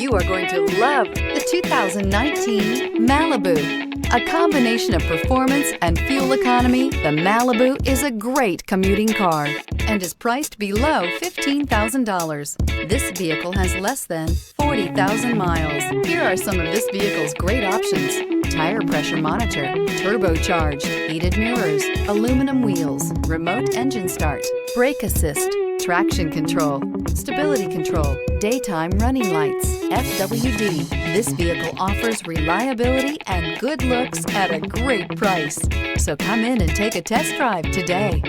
You are going to love the 2019 Malibu. A combination of performance and fuel economy, the Malibu is a great commuting car and is priced below $15,000. This vehicle has less than 40,000 miles. Here are some of this vehicle's great options: tire pressure monitor, turbocharged, heated mirrors, aluminum wheels, remote engine start, brake assist, traction control, stability control, daytime running lights, FWD. This vehicle offers reliability and good looks at a great price. So come in and take a test drive today.